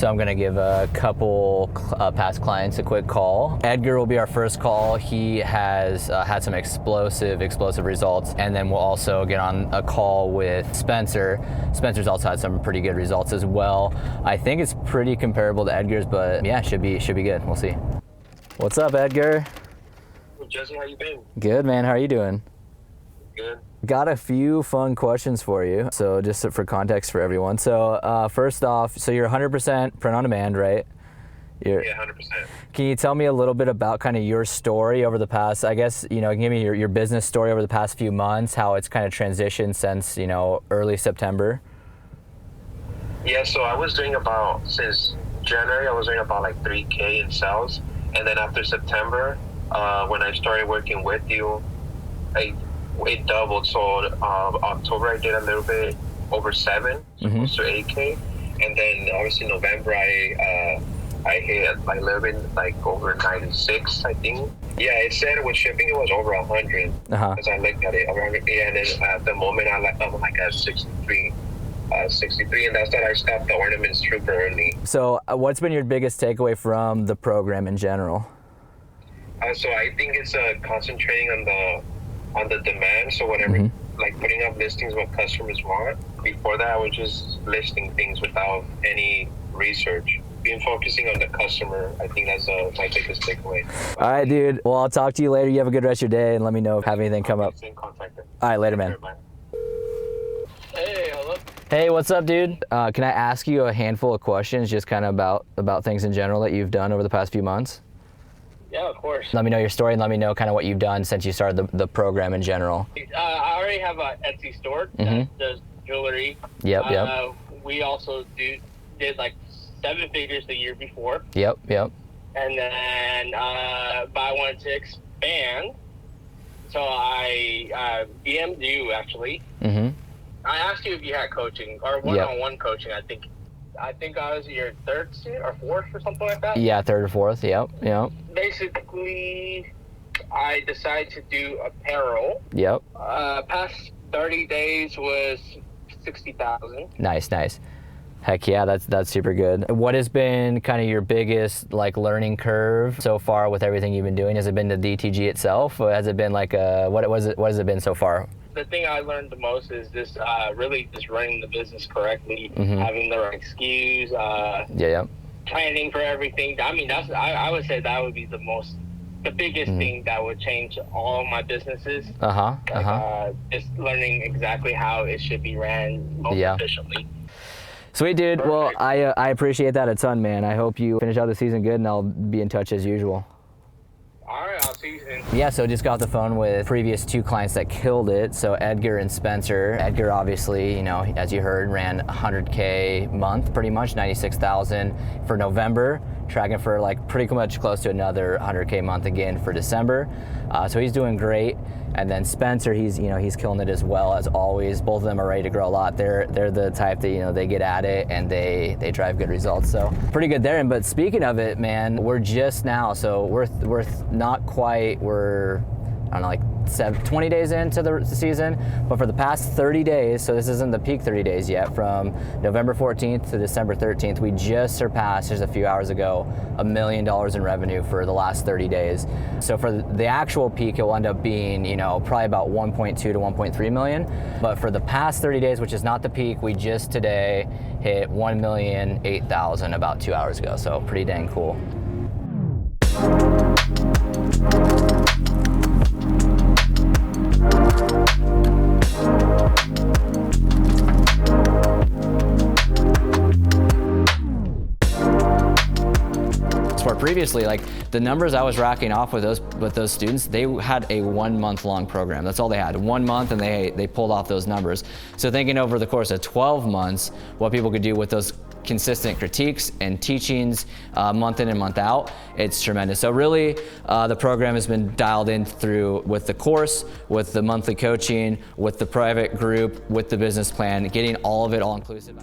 So I'm gonna give a couple past clients a quick call. Edgar will be our first call. He has had some explosive results, and then we'll also get on a call with Spencer. Spencer's also had some pretty good results as well. I think it's pretty comparable to Edgar's, but yeah, should be good. We'll see. What's up, Edgar? Well, Jesse, how you been? Good, man. How are you doing? Good. Got a few fun questions for you. So just for context for everyone. So first off, so you're 100% print on demand, right? Yeah, 100%. Can you tell me a little bit about kind of your story over the past, I guess, give me your business story over the past few months, how it's kind of transitioned since, early September? Yeah, so I was doing since January, I was doing about like 3K in sales. And then after September, when I started working with you, it doubled. So October I did a little bit over 7, so close to 8K. And then obviously November I hit a little bit like over 96, I think. Yeah, it said with shipping it was over 100 because I looked at it around. Yeah, and then at the moment I'm like at 63, and that's that I stopped the ornaments super early. So what's been your biggest takeaway from the program in general? So I think it's concentrating on the demand. So whatever, like putting up listings what customers want. Before that, I was just listing things without any research. Being focusing on the customer, I think that's my biggest takeaway. All right, dude. Well, I'll talk to you later. You have a good rest of your day, and let me know if you have anything come up. All right, later, man. Hey, hello. Hey, what's up, dude? Can I ask you a handful of questions, just kind of about things in general that you've done over the past few months? Yeah, of course. Let me know your story and let me know kind of what you've done since you started the program in general. I already have an Etsy store that does jewelry. Yep. We also did like 7 figures the year before. Yep. And then, but I wanted to expand. So I DM'd you actually. I asked you if you had coaching or one-on-one coaching. I think I was your third or fourth or something like that. Yeah, third or fourth. Yep. Basically, I decided to do apparel. Yep. Past 30 days was 60,000. Nice. Heck yeah, that's super good. What has been kind of your biggest learning curve so far with everything you've been doing? Has it been the DTG itself, or has it been what has it been so far? The thing I learned the most is this really just running the business correctly, having the right SKUs, planning for everything. I mean, I would say that would be the biggest thing that would change all of my businesses. Just learning exactly how it should be ran most efficiently. Sweet, dude. Well, I appreciate that a ton, man. I hope you finish out the season good, and I'll be in touch as usual. All right, I'll see you soon. Yeah, so just got off the phone with previous 2 clients that killed it. So Edgar and Spencer. Edgar, obviously, as you heard, ran 100K month, pretty much 96,000 for November, tracking for pretty much close to another 100K month again for December. So he's doing great. And then Spencer, he's killing it as well as always. Both of them are ready to grow a lot. They're the type that they get at it and they drive good results. So pretty good there. But speaking of it, man, we're just now, so we're not quite, I don't know, 20 days into the season, but for the past 30 days, so this isn't the peak 30 days yet, from November 14th to December 13th, we just surpassed, just a few hours ago, $1 million in revenue for the last 30 days. So for the actual peak, it will end up being, probably about 1.2 to 1.3 million. But for the past 30 days, which is not the peak, we just today hit 1,008,000 about 2 hours ago. So pretty dang cool. Previously, the numbers I was racking off with those students, they had a 1 month long program. That's all they had, 1 month, and they pulled off those numbers. So thinking over the course of 12 months, what people could do with those consistent critiques and teachings month in and month out, it's tremendous. So really, the program has been dialed in through with the course, with the monthly coaching, with the private group, with the business plan, getting all of it all inclusive.